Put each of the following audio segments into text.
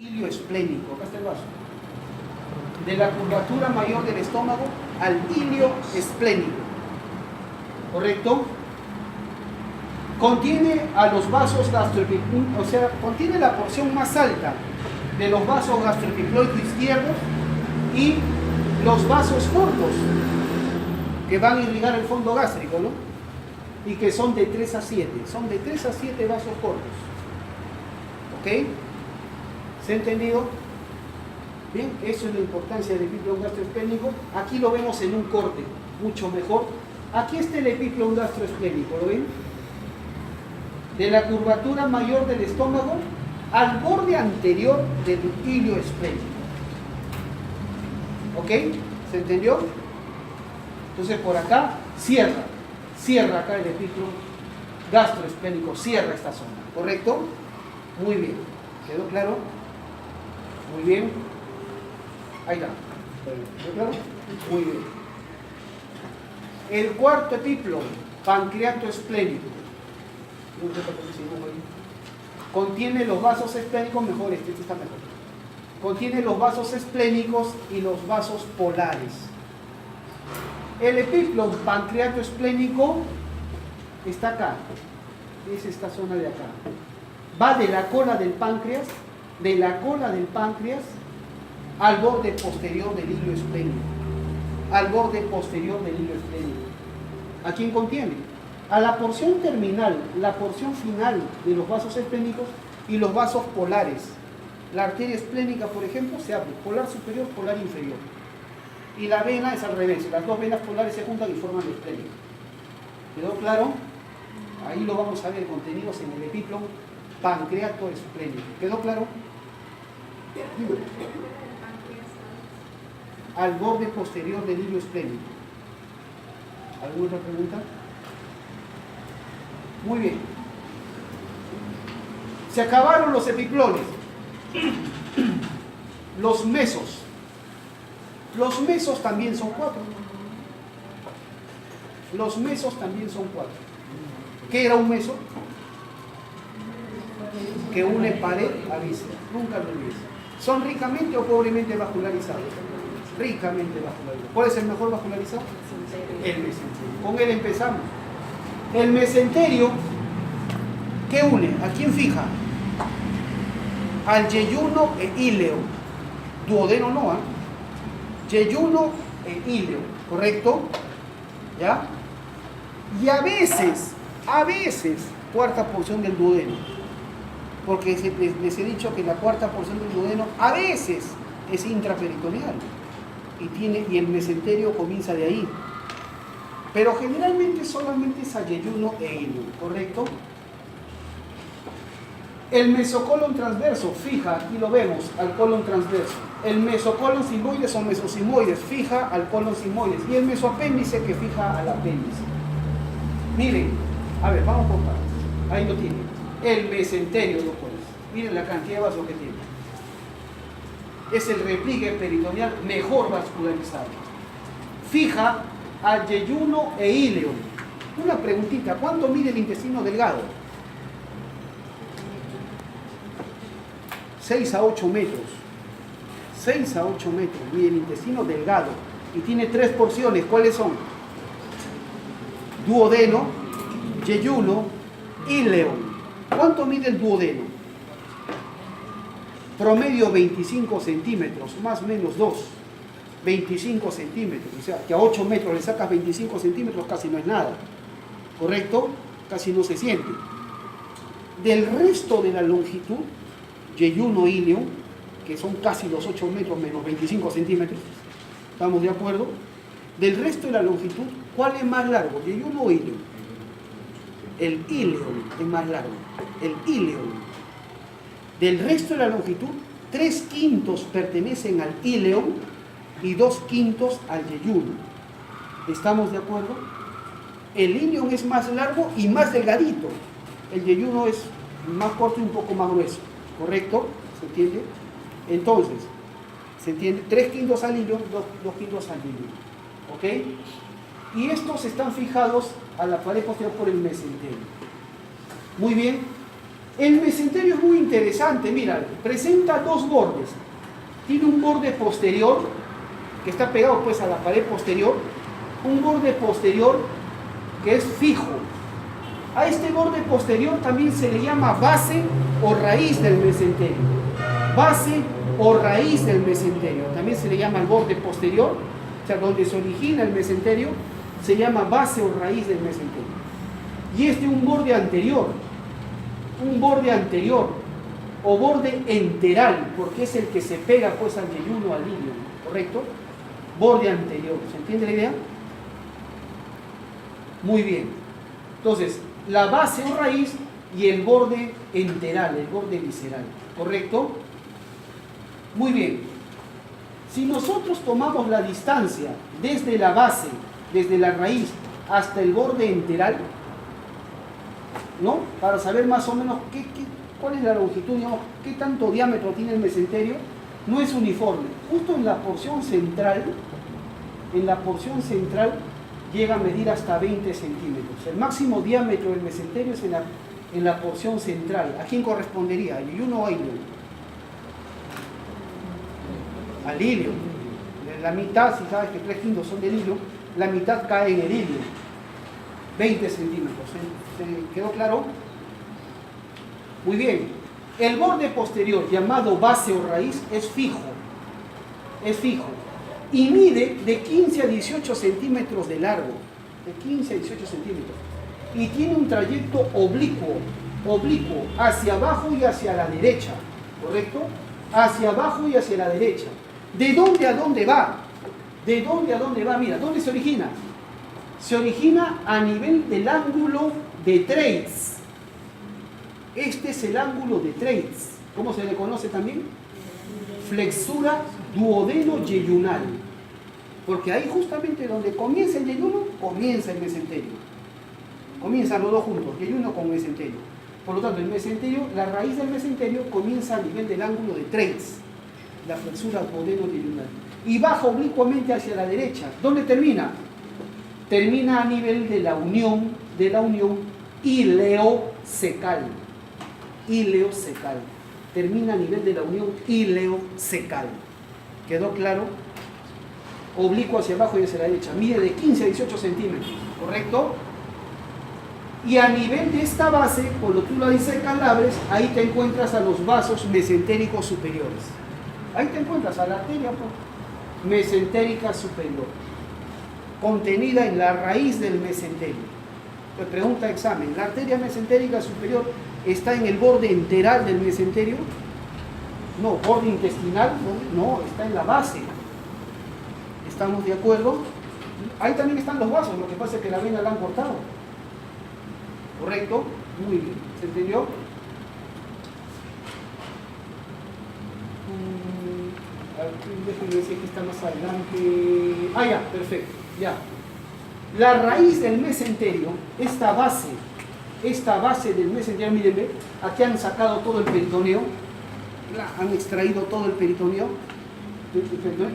Ilio esplénico, acá está el vaso. De la curvatura mayor del estómago al ilio esplénico. ¿Correcto? Contiene a los vasos gastroepicloides, o sea, contiene la porción más alta de los vasos gastroepicloides izquierdos y los vasos cortos que van a irrigar el fondo gástrico, ¿no? Y que son de 3 a 7. Son de 3 a 7 vasos cortos. ¿Ok? ¿Se ha entendido? Bien, eso es la importancia del epíclon gastroesplénico. Aquí lo vemos en un corte, mucho mejor. Aquí está el epíclon gastroesplénico, ¿lo ven? De la curvatura mayor del estómago al borde anterior del ilio esplénico. ¿Ok? ¿Se entendió? Entonces por acá cierra acá el epíclon gastroesplénico, cierra esta zona, ¿correcto? Muy bien, ¿quedó claro? Muy bien, ahí está, ¿quedó claro? Muy bien. El cuarto epíclon, pancreato esplénico, contiene los vasos esplénicos, mejor este está mejor. Contiene los vasos esplénicos y los vasos polares. El epíclon pancreato esplénico está acá, es esta zona de acá. Va de la cola del páncreas, al borde posterior del ilio esplénico. Al borde posterior del ilio esplénico. ¿A quién contiene? A la porción terminal, la porción final de los vasos esplénicos y los vasos polares. La arteria esplénica, por ejemplo, se abre polar superior, polar inferior. Y la vena es al revés, las dos venas polares se juntan y forman el esplénico. ¿Quedó claro? Ahí lo vamos a ver, contenidos en el epíclon pancreato esplénico. ¿Quedó claro? Al borde posterior del ilio esplénico. ¿Alguna otra pregunta? Muy bien. Se acabaron los epiclones. Los mesos. Los mesos también son 4. Los mesos también son 4. ¿Qué era un meso? Que une pared a víscera. Nunca lo olvides. ¿Son ricamente o pobremente vascularizados? Ricamente vascularizados. ¿Cuál es el mejor vascularizado? El mesenterio. Con él empezamos. El mesenterio, ¿qué une? ¿A quién fija? Al yeyuno e íleo. Duodeno no, ¿eh? Yeyuno e íleo, ¿correcto? ¿Ya? Y a veces, cuarta porción del duodeno. Porque les he dicho que la cuarta porción del duodeno a veces es intraperitoneal. Y el mesenterio comienza de ahí. Pero generalmente solamente es a yeyuno e íleo, ¿correcto? El mesocolon transverso fija, aquí lo vemos, al colon transverso. El mesocolon sigmoides o mesosigmoides fija al colon sigmoides. Y el mesoapéndice que fija al apéndice. Miren, a ver, vamos por partes. Ahí lo tienen. El mesenterio, doctores. Miren la cantidad de vasos que tiene. Es el repliegue peritoneal mejor vascularizado. Fija al yeyuno e íleo. Una preguntita, ¿cuánto mide el intestino delgado? 6 a 8 metros. 6 a 8 metros mide el intestino delgado. Y tiene 3 porciones. ¿Cuáles son? Duodeno, yeyuno, íleo. ¿Cuánto mide el duodeno? Promedio 25 centímetros, más o menos 2. 25 centímetros. O sea, que a 8 metros le sacas 25 centímetros, casi no es nada. ¿Correcto? Casi no se siente. Del resto de la longitud, yeyuno íleo, que son casi los 8 metros menos 25 centímetros, ¿estamos de acuerdo? Del resto de la longitud, ¿cuál es más largo? ¿Yeyuno o íleo? El íleo es más largo. El íleo. Del resto de la longitud, 3/5 pertenecen al íleo y 2/5 al yeyuno. ¿Estamos de acuerdo? El íleo es más largo y más delgadito. El yeyuno es más corto y un poco más grueso. ¿Correcto? ¿Se entiende? Entonces, ¿se entiende? 3/5 al íleo, 2/5 al yeyuno. ¿Ok? Y estos están fijados a la pared posterior por el mesenterio. Muy bien. El mesenterio es muy interesante, mira, presenta dos bordes. Tiene un borde posterior, que está pegado pues a la pared posterior, un borde posterior que es fijo. A este borde posterior también se le llama base o raíz del mesenterio. Base o raíz del mesenterio. También se le llama el borde posterior, o sea, donde se origina el mesenterio, se llama base o raíz del mesenterio. Y este un borde anterior o borde enteral, porque es el que se pega pues al yeyuno, al hilio, ¿correcto? Borde anterior, ¿se entiende la idea? Muy bien. Entonces, la base o raíz y el borde enteral, el borde visceral, ¿correcto? Muy bien. Si nosotros tomamos la distancia desde la base, desde la raíz hasta el borde enteral, ¿no? Para saber más o menos cuál es la longitud, digamos, qué tanto diámetro tiene el mesenterio, no es uniforme. Justo en la porción central llega a medir hasta 20 centímetros. El máximo diámetro del mesenterio es en la porción central. ¿A quién correspondería? ¿A yeyuno o a hilio? Al hilio. La mitad, si sabes que 3/5 son del hilio, la mitad cae en el hilio. 20 centímetros. ¿Se quedó claro? Muy bien. El borde posterior, llamado base o raíz, es fijo. Es fijo. Y mide de 15 a 18 centímetros de largo. De 15 a 18 centímetros. Y tiene un trayecto oblicuo hacia abajo y hacia la derecha. ¿Correcto? Hacia abajo y hacia la derecha. ¿De dónde a dónde va? ¿De dónde a dónde va? Mira, ¿dónde se origina? Se origina a nivel del ángulo de Treitz. Este es el ángulo de Treitz. ¿Cómo se le conoce también? Flexura duodeno-yeyunal. Porque ahí justamente donde comienza el yeyuno, comienza el mesenterio. Comienzan los dos juntos, yeyuno con mesenterio. Por lo tanto, el mesenterio, la raíz del mesenterio comienza a nivel del ángulo de Treitz, la flexura duodeno-yeyunal. Y baja oblicuamente hacia la derecha. ¿Dónde termina? Termina a nivel de la unión ileo-cecal. Ileo-cecal. Termina a nivel de la unión ileo-cecal. ¿Quedó claro? Oblicuo hacia abajo y hacia la derecha. Mide de 15 a 18 centímetros, ¿correcto? Y a nivel de esta base, cuando tú la disecas, la abres, ahí te encuentras a los vasos mesentéricos superiores. Ahí te encuentras a la arteria mesentérica superior, contenida en la raíz del mesenterio. Te pregunta examen, ¿la arteria mesentérica superior está en el borde enteral del mesenterio? No. ¿Borde intestinal? No, está en la base. ¿Estamos de acuerdo? Ahí también están los vasos, lo que pasa es que la vena la han cortado. ¿Correcto? Muy bien. ¿Se entendió? Déjenme decir que está más adelante. Ah, ya, perfecto. Ya. La raíz del mesenterio, esta base del mesenterio, mírenme, aquí han sacado todo el peritoneo, han extraído todo el peritoneo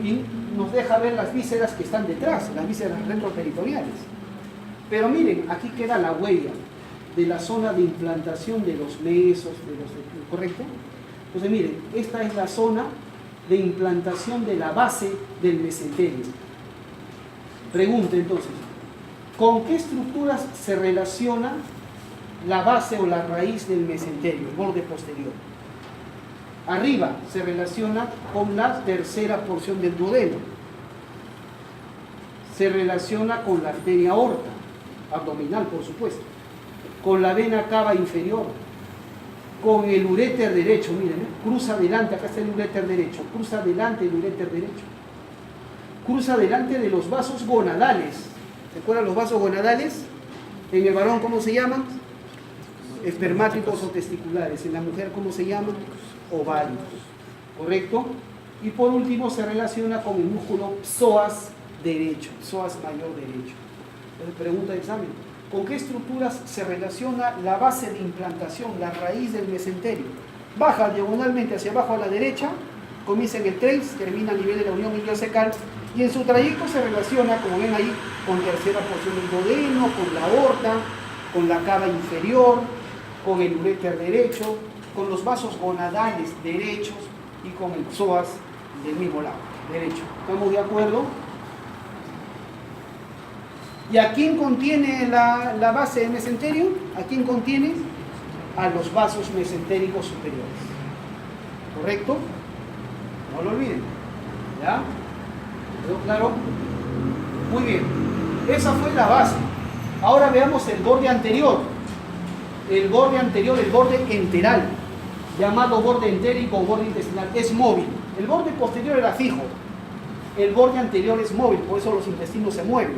y nos deja ver las vísceras que están detrás, las vísceras retroperitoneales. Pero miren, aquí queda la huella de la zona de implantación de los mesos, ¿correcto? Entonces miren, esta es la zona de implantación de la base del mesenterio. Pregunta entonces, ¿con qué estructuras se relaciona la base o la raíz del mesenterio, el borde posterior? Arriba se relaciona con la tercera porción del duodeno. Se relaciona con la arteria aorta, abdominal por supuesto, con la vena cava inferior, con el uréter derecho, miren, cruza adelante, acá está el uréter derecho, cruza adelante el uréter derecho, cruza adelante de los vasos gonadales. ¿Se acuerdan los vasos gonadales? En el varón, ¿cómo se llaman? Espermáticos o testiculares. En la mujer, ¿cómo se llaman? Ovarios. ¿Correcto? Y por último se relaciona con el músculo psoas derecho, psoas mayor derecho. Entonces, pregunta de examen. ¿Con qué estructuras se relaciona la base de implantación, la raíz del mesenterio? Baja diagonalmente hacia abajo a la derecha, comienza en el Treitz, termina a nivel de la unión iliocecal y en su trayecto se relaciona, como ven ahí, con tercera porción del duodeno, con la aorta, con la cava inferior, con el uréter derecho, con los vasos gonadales derechos y con el psoas del mismo lado, derecho. ¿Estamos de acuerdo? ¿Y a quién contiene la base del mesenterio? ¿A quién contiene? A los vasos mesentéricos superiores. ¿Correcto? No lo olviden. ¿Ya? ¿Quedó claro? Muy bien. Esa fue la base. Ahora veamos el borde anterior. El borde anterior, el borde enteral, llamado borde entérico o borde intestinal, es móvil. El borde posterior era fijo. El borde anterior es móvil, por eso los intestinos se mueven.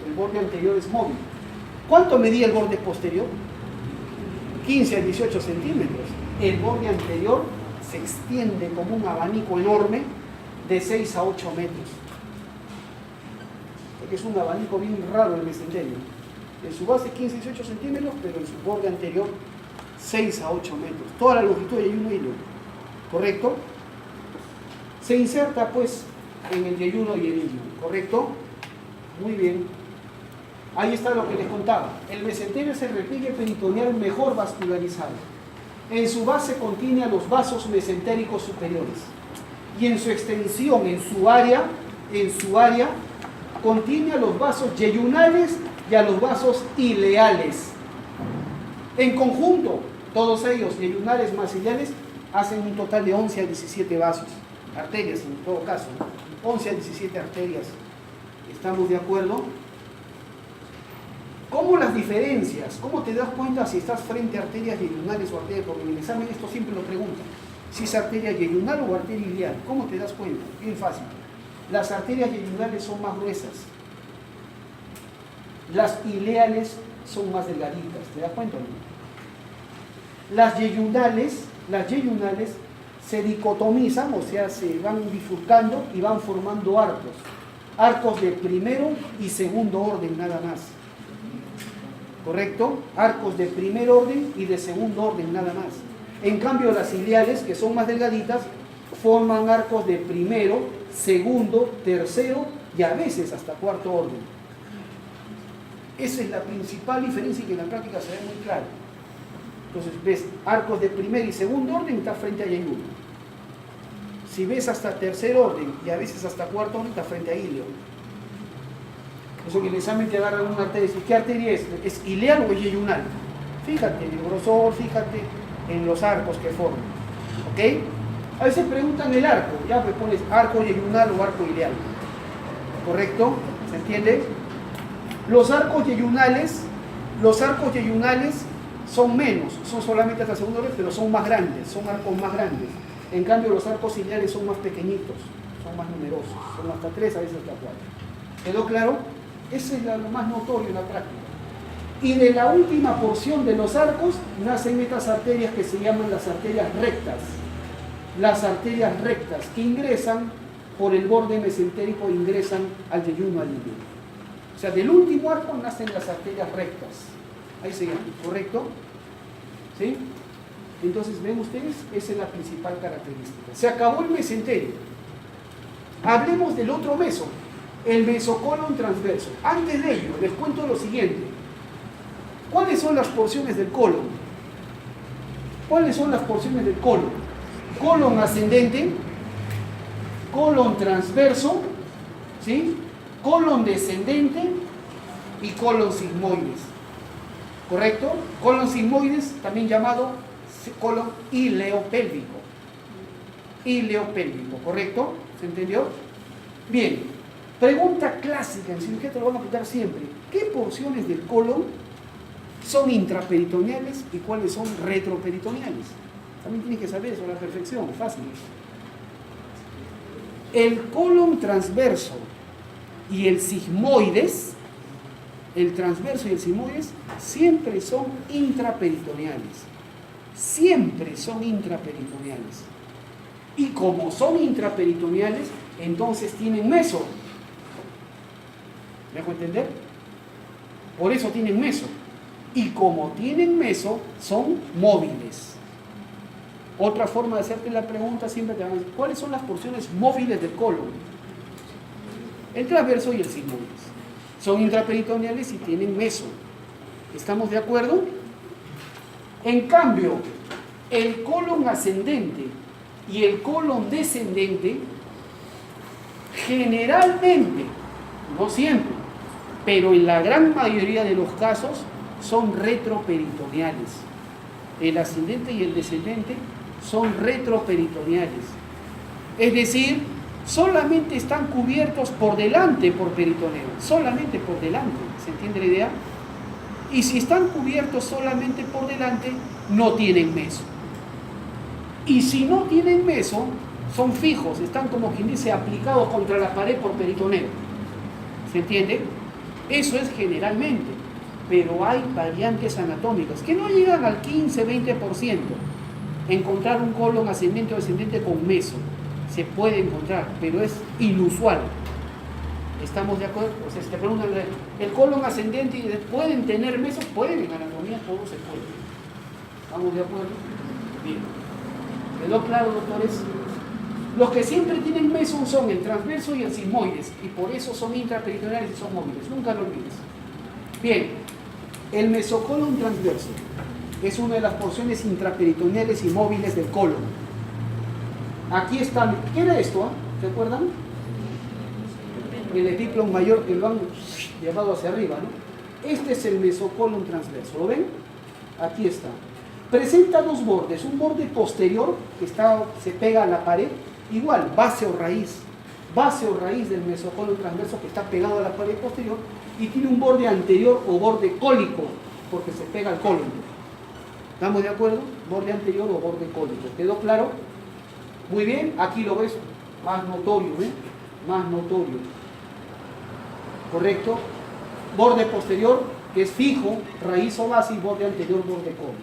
El borde anterior es móvil. ¿Cuánto medía el borde posterior? 15 a 18 centímetros. El borde anterior se extiende como un abanico enorme de 6 a 8 metros. Porque es un abanico bien raro el mesenterio. En su base 15 a 18 centímetros, pero en su borde anterior 6 a 8 metros. Toda la longitud de yeyuno hilo. ¿Correcto? Se inserta pues en el yeyuno y el hilo. ¿Correcto? Muy bien. Ahí está lo que les contaba. El mesenterio es el repliegue peritoneal mejor vascularizado. En su base contiene a los vasos mesentéricos superiores. Y en su extensión, en su área, contiene a los vasos yeyunales y a los vasos ileales. En conjunto, todos ellos, yeyunales más ileales, hacen un total de 11 a 17 vasos. Arterias, en todo caso, ¿no? 11 a 17 arterias. ¿Estamos de acuerdo? ¿Cómo las diferencias? ¿Cómo te das cuenta si estás frente a arterias yeyunales o arterias? Porque en el examen esto siempre lo preguntan. Si es arteria yeyunal o arteria ileal. ¿Cómo te das cuenta? Bien fácil. Las arterias yeyunales son más gruesas. Las ileales son más delgaditas. ¿Te das cuenta o no? Las yeyunales se dicotomizan, o sea, se van bifurcando y van formando arcos. Arcos de primero y segundo orden nada más. ¿Correcto? Arcos de primer orden y de segundo orden nada más. En cambio, las ileales, que son más delgaditas, forman arcos de primero, segundo, tercero y a veces hasta cuarto orden. Esa es la principal diferencia y que en la práctica se ve muy claro. Entonces, ves arcos de primer y segundo orden, está frente a yeyuno. Si ves hasta tercer orden y a veces hasta cuarto orden, está frente a ileo. Por eso que en el examen te agarran una arteria y dices, ¿qué arteria es? ¿Es ileal o es yeyunal? Fíjate en el grosor, fíjate en los arcos que forman. ¿Ok? A veces preguntan el arco, ya pues pones arco yeyunal o arco ileal. ¿Correcto? ¿Se entiende? Los arcos yeyunales son menos, son solamente hasta el segundo orden, pero son más grandes, son arcos más grandes. En cambio, los arcos ileales son más pequeñitos, son más numerosos, son hasta 3, a veces hasta 4. ¿Quedó claro? Ese es lo más notorio en la práctica. Y de la última porción de los arcos nacen estas arterias que se llaman las arterias rectas. Las arterias rectas que ingresan por el borde mesentérico, ingresan al yeyuno, al ileo. O sea, del último arco nacen las arterias rectas. Ahí se llaman, ¿correcto? ¿Sí? Entonces, ven ustedes, esa es la principal característica. Se acabó el mesenterio. Hablemos del otro meso, el mesocolon transverso. Antes de ello, les cuento lo siguiente. ¿Cuáles son las porciones del colon? ¿Cuáles son las porciones del colon? Colon ascendente, colon transverso, ¿sí? Colon descendente y colon sigmoides. ¿Correcto? Colon sigmoides, también llamado colon ileopélvico. Ileopélvico, ¿correcto? ¿Se entendió? Bien. Pregunta clásica, en cirugía te lo van a preguntar siempre. ¿Qué porciones del colon son intraperitoneales y cuáles son retroperitoneales? También tienes que saber eso a la perfección, fácil. El colon transverso y el sigmoides, el transverso y el sigmoides, siempre son intraperitoneales. Siempre son intraperitoneales. Y como son intraperitoneales, entonces tienen meso. ¿Me dejo entender? Por eso tienen meso. Y como tienen meso, son móviles. Otra forma de hacerte la pregunta siempre te van a decir, ¿cuáles son las porciones móviles del colon? El transverso y el sigmoides. Son intraperitoneales y tienen meso. ¿Estamos de acuerdo? En cambio, el colon ascendente y el colon descendente, generalmente, no siempre, pero en la gran mayoría de los casos, son retroperitoneales. El ascendente y el descendente son retroperitoneales. Es decir, solamente están cubiertos por delante por peritoneo, solamente por delante, ¿se entiende la idea? Y si están cubiertos solamente por delante, no tienen meso. Y si no tienen meso, son fijos, están como quien dice aplicados contra la pared por peritoneo. ¿Se entiende? Eso es generalmente, pero hay variantes anatómicas que no llegan al 15-20%. Encontrar un colon ascendente o descendente con meso se puede encontrar, pero es inusual. ¿Estamos de acuerdo? O sea, si te preguntan, ¿el colon ascendente pueden tener mesos? Pueden, en anatomía todo se puede. ¿Estamos de acuerdo? Bien. ¿Quedó claro, doctores? Los que siempre tienen meso son el transverso y el sigmoides, y por eso son intraperitoneales y son móviles. Nunca lo olvides. Bien, el mesocolon transverso es una de las porciones intraperitoneales y móviles del colon. Aquí está, ¿qué era esto? ¿Se acuerdan? El epiplon mayor que lo han llevado hacia arriba, ¿no? Este es el mesocolon transverso, ¿lo ven? Aquí está. Presenta dos bordes, un borde posterior que se pega a la pared, igual, base o raíz del mesocolon transverso que está pegado a la pared posterior, y tiene un borde anterior o borde cólico, porque se pega al colon. ¿Estamos de acuerdo? Borde anterior o borde cólico. ¿Quedó claro? Muy bien, aquí lo ves más notorio, ¿eh? Más notorio. ¿Correcto? Borde posterior, que es fijo, raíz o base, y borde anterior, borde cólico.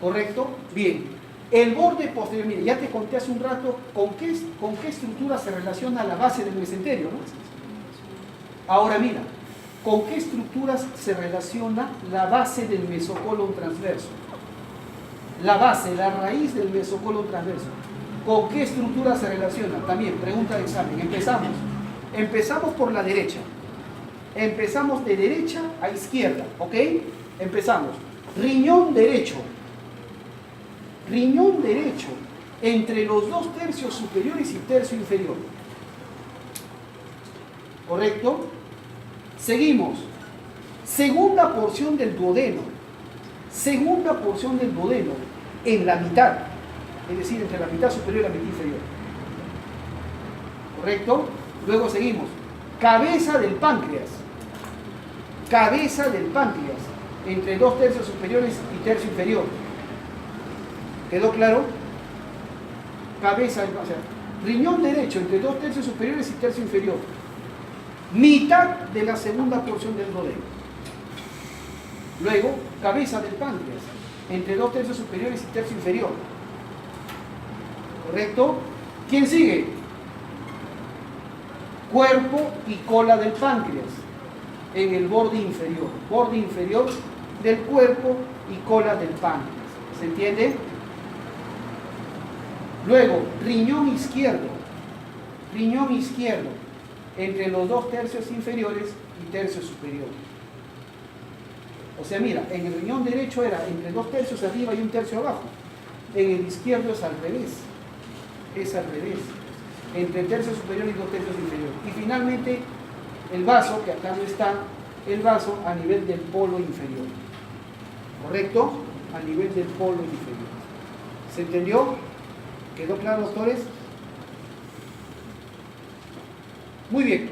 ¿Correcto? Bien. El borde posterior, mire, ya te conté hace un rato con qué estructura se relaciona la base del mesenterio, ¿no? Ahora mira, ¿con qué estructuras se relaciona la base del mesocolon transverso? La base, la raíz del mesocolon transverso. ¿Con qué estructura se relaciona? También, pregunta de examen. Empezamos por la derecha. Empezamos de derecha a izquierda, ¿ok? Empezamos. Riñón derecho. Riñón derecho entre los 2 tercios superiores y tercio inferior. ¿Correcto? Seguimos. Segunda porción del duodeno. Segunda porción del duodeno en la mitad. Es decir, entre la mitad superior y la mitad inferior. ¿Correcto? Luego seguimos. Cabeza del páncreas. Cabeza del páncreas. Entre 2 tercios superiores y tercio inferior. ¿Quedó claro? Cabeza del páncreas. Riñón derecho entre 2 tercios superiores y tercio inferior. Mitad de la segunda porción del duodeno. Luego, cabeza del páncreas entre 2 tercios superiores y tercio inferior. ¿Correcto? ¿Quién sigue? Cuerpo y cola del páncreas en el borde inferior. Borde inferior del cuerpo y cola del páncreas. ¿Se entiende? Luego, riñón izquierdo. Riñón izquierdo entre los 2 tercios inferiores y tercio superior. O sea, mira, en el riñón derecho era entre 2 tercios arriba y 1 tercio abajo. En el izquierdo es al revés. Es al revés. Entre el tercio superior y 2 tercios inferior. Y finalmente, el vaso, que acá no está, el vaso a nivel del polo inferior. ¿Correcto? A nivel del polo inferior. ¿Se entendió? ¿Quedó claro, doctores? Muy bien.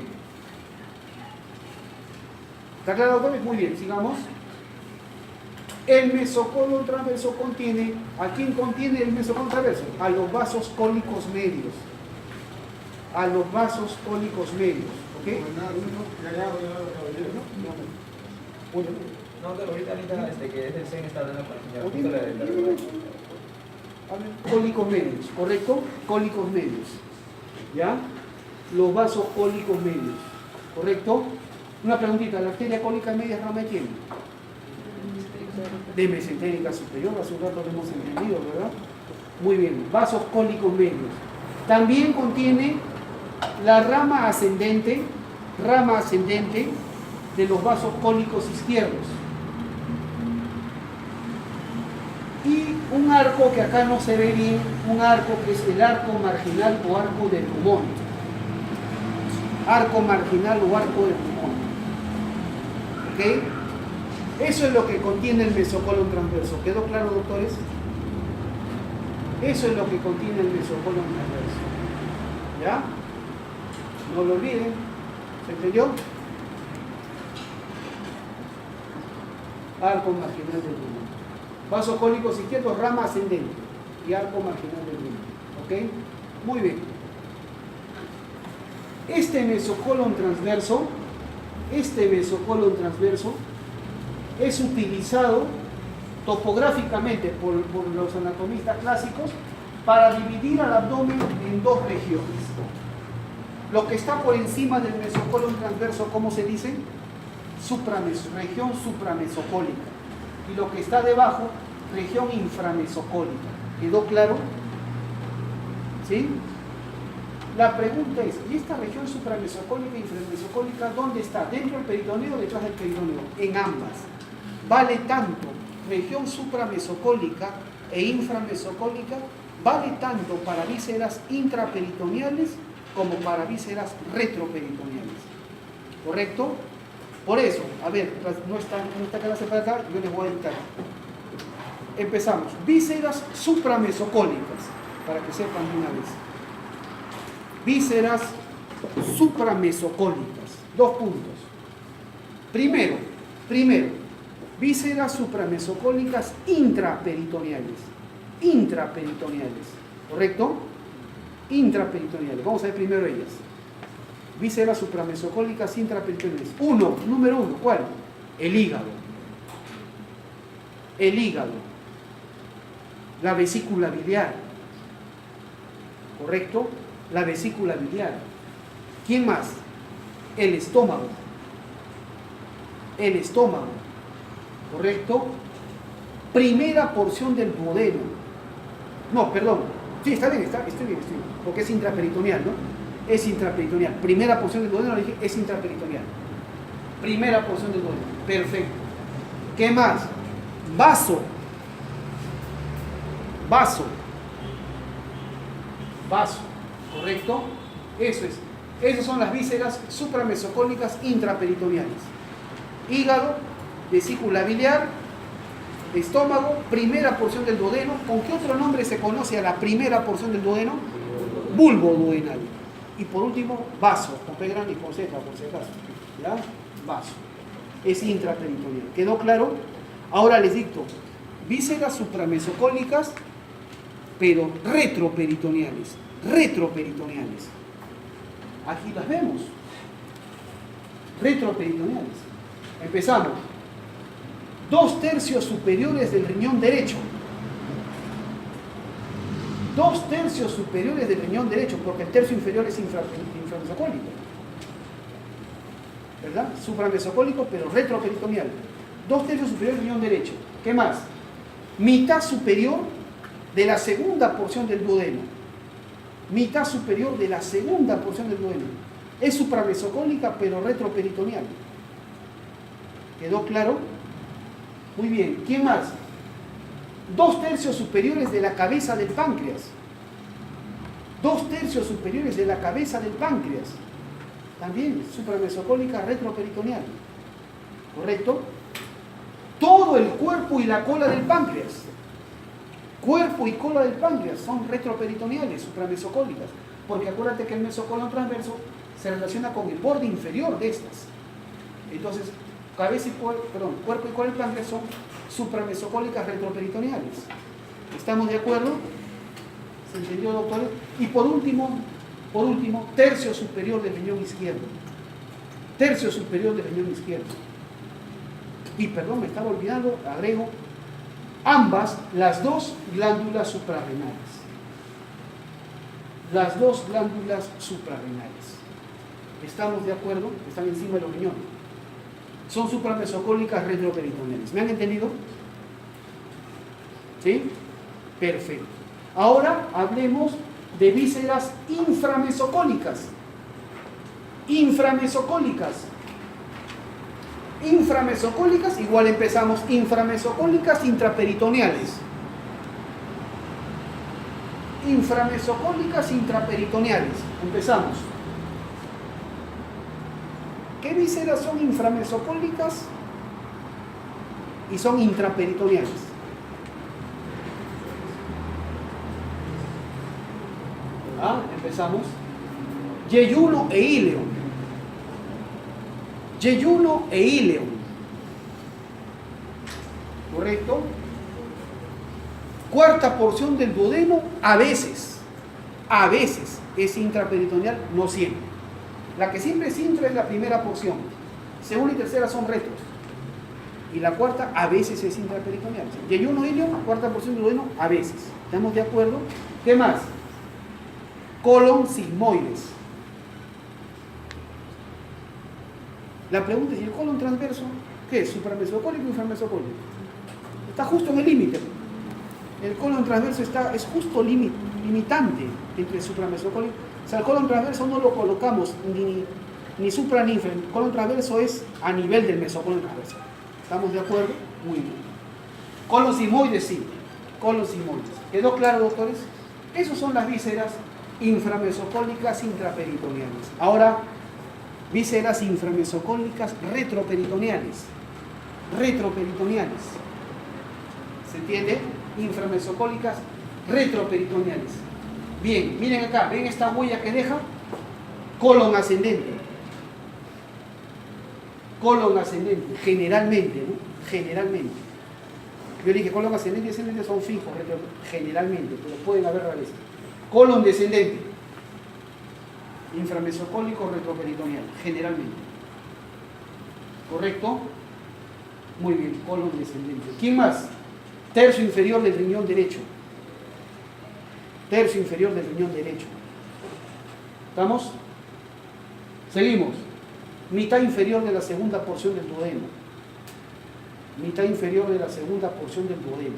¿Está claro, doctores? Muy bien, sigamos. El mesocolon transverso contiene, ¿a quién contiene el mesocolon transverso? A los vasos cólicos medios. A los vasos cólicos medios. ¿Ok? No, pero ahorita que es el CEN está hablando con el señor. Cólicos medios, ¿correcto? Cólicos medios. ¿Ya? Los vasos cólicos medios. ¿Correcto? Una preguntita, ¿la arteria cólica media rama de quién? De mesentérica superior, hace un rato lo hemos entendido, ¿verdad? Muy bien, vasos cólicos medios. También contiene la rama ascendente de los vasos cólicos izquierdos. Y un arco que acá no se ve bien, un arco que es el arco marginal o arco de Drummond. Arco marginal o arco de Drummond. ¿Ok? Eso es lo que contiene el mesocolon transverso. ¿Quedó claro, doctores? Eso es lo que contiene el mesocolon transverso. ¿Ya? No lo olviden. ¿Se entendió? Arco marginal del Drummond. Vaso cólico izquierdo, rama ascendente. Y arco marginal del Drummond. ¿Ok? Muy bien. Este mesocolon transverso es utilizado topográficamente por los anatomistas clásicos para dividir al abdomen en dos regiones. Lo que está por encima del mesocolon transverso, ¿cómo se dice? Región supramesocólica. Y lo que está debajo, región inframesocólica. ¿Quedó claro? ¿Sí? La pregunta es, ¿y esta región supramesocólica e inframesocólica dónde está? ¿Dentro del peritoneo o detrás del peritoneo? En ambas. Vale tanto región supramesocólica e inframesocólica, vale tanto para vísceras intraperitoneales como para vísceras retroperitoneales. ¿Correcto? Por eso, a ver, no está clase para acá, yo les voy a dictar. Empezamos. Vísceras supramesocólicas, para que sepan de una vez. Vísceras supramesocólicas. 2 puntos. Primero, vísceras supramesocólicas intraperitoneales. ¿Correcto? Intraperitoneales. Vamos a ver primero ellas. Vísceras supramesocólicas intraperitoneales. Número 1, ¿cuál? El hígado. La vesícula biliar. ¿Correcto? La vesícula biliar. ¿Quién más? El estómago. ¿Correcto? Primera porción del duodeno. No, perdón. Sí, estoy bien. Porque es intraperitoneal, ¿no? Es intraperitoneal. Primera porción del duodeno, dije, es intraperitoneal. Primera porción del duodeno. Perfecto. ¿Qué más? Vaso. ¿Correcto? Eso es. Esas son las vísceras supramesocólicas intraperitoneales. Hígado, vesícula biliar, estómago, primera porción del duodeno. ¿Con qué otro nombre se conoce a la primera porción del duodeno? Bulbo duodenal. Y por último, vaso, con P grande y con Z, por si acaso. ¿Ya? Vaso. Es intraperitoneal. ¿Quedó claro? Ahora les dicto. Vísceras supramesocólicas, pero retroperitoneales. Aquí las vemos. Retroperitoneales. Empezamos. 2/3 superiores del riñón derecho. 2/3 superiores del riñón derecho, porque el tercio inferior es inframesocólico. ¿Verdad? Supramesocólico, pero retroperitoneal. 2/3 superior del riñón derecho. ¿Qué más? Mitad superior de la segunda porción del duodeno. Es supramesocólica, pero retroperitoneal. ¿Quedó claro? Muy bien. ¿Quién más? 2/3 superiores de la cabeza del páncreas. 2/3 superiores de la cabeza del páncreas. También supramesocólica, retroperitoneal. ¿Correcto? Todo el cuerpo y la cola del páncreas. Cuerpo y cola del páncreas son retroperitoneales, supramesocólicas. Porque acuérdate que el mesocolon transverso se relaciona con el borde inferior de estas. Entonces, cuerpo y cola del páncreas son supramesocólicas retroperitoneales. ¿Estamos de acuerdo? ¿Se entendió, doctores? Y por último, tercio superior del riñón izquierdo. Y perdón, me estaba olvidando, agrego las dos glándulas suprarrenales. ¿Estamos de acuerdo? Están encima de los riñones. Son supramesocólicas retroperitoneales. ¿Me han entendido? ¿Sí? Perfecto. Ahora hablemos de vísceras inframesocólicas. Inframesocólicas, igual empezamos, inframesocólicas intraperitoneales. inframesocólicas intraperitoneales. Empezamos. ¿Qué vísceras son inframesocólicas y son intraperitoneales? Empezamos. Yeyuno e íleon. Yeyuno e íleon. ¿Correcto? Cuarta porción del duodeno, a veces es intraperitoneal, no siempre. La que siempre es intra es la primera porción. Segunda y tercera son retros. Y la cuarta a veces es intraperitoneal. Yeyuno e íleon, cuarta porción del duodeno, a veces. ¿Estamos de acuerdo? ¿Qué más? Colon sigmoides. La pregunta es, ¿y el colon transverso qué es? ¿Supramesocólico o inframesocólico? Está justo en el límite. El colon transverso es justo limitante entre el supramesocólico. O sea, el colon transverso no lo colocamos ni supra ni infra. El colon transverso es a nivel del mesocolon transverso. ¿Estamos de acuerdo? Muy bien. Colon sigmoides, sí. Colon sigmoides. ¿Quedó claro, doctores? Esas son las vísceras inframesocólicas intraperitoneales. Ahora, vísceras inframesocólicas retroperitoneales. Retroperitoneales. ¿Se entiende? Inframesocólicas retroperitoneales. Bien, miren acá, ven esta huella que deja. Colon ascendente. Colon ascendente, generalmente, ¿no? Generalmente. Yo dije colon ascendente y descendente son fijos, generalmente, pero pueden haber rarezas. Colon descendente. Inframesocólico retroperitoneal, generalmente. ¿Correcto? Muy bien, colon descendente. ¿Quién más? Tercio inferior del riñón derecho. Tercio inferior del riñón derecho. ¿Estamos? Seguimos. Mitad inferior de la segunda porción del duodeno. Mitad inferior de la segunda porción del duodeno.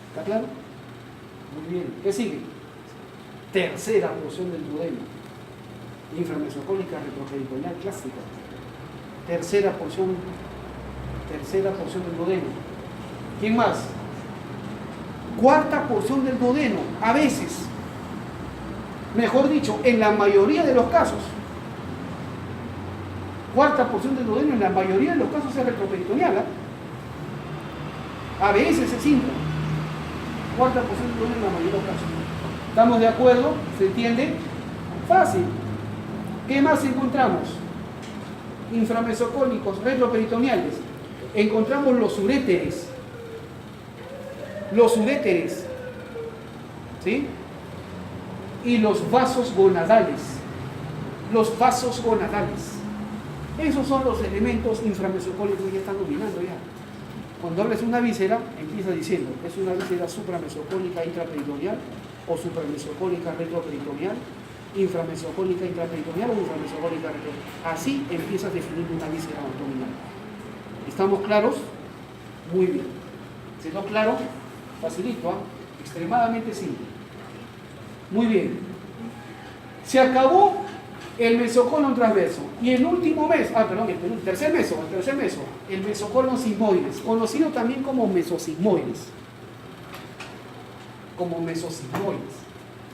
¿Está claro? Muy bien. ¿Qué sigue? Tercera porción del duodeno. Inframesocólica retroperitoneal clásica. Tercera porción del duodeno. ¿Quién más? Cuarta porción del duodeno, a veces. Mejor dicho, en la mayoría de los casos. Cuarta porción del duodeno en la mayoría de los casos es retroperitoneal. A veces es intra. Cuarta porción del duodeno en la mayoría de los casos. ¿Estamos de acuerdo? ¿Se entiende? Fácil. ¿Qué más encontramos? Inframesocólicos retroperitoneales. Encontramos los uréteres. Los uréteres. ¿Sí? Y los vasos gonadales. Los vasos gonadales. Esos son los elementos inframesocólicos que ya están dominando ya. Cuando hables de una víscera, empieza diciendo, es una víscera supramesocólica intraperitoneal o supramesocólica retroperitoneal, inframesocólica intraperitoneal o inframesocólica retroperitoneal. Así empiezas definiendo una víscera abdominal. ¿Estamos claros? Muy bien. ¿Quedó claro? Facilito, ¿eh? Extremadamente simple. Muy bien. Se acabó el mesocolon transverso. Y el último mes, el tercer meso, el mesocolon sigmoides, conocido también como mesosigmoides.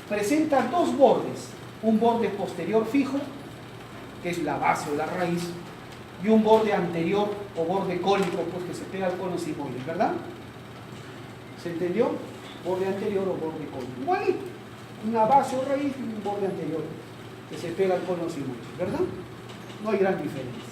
Presenta dos bordes. Un borde posterior fijo, que es la base o la raíz, y un borde anterior o borde cónico, pues que se pega al colon sigmoides, ¿verdad? ¿Se entendió? Borde anterior o borde cónico. Igualito. Una base o raíz y un borde anterior que se pega al colon sigmoides, ¿verdad? No hay gran diferencia.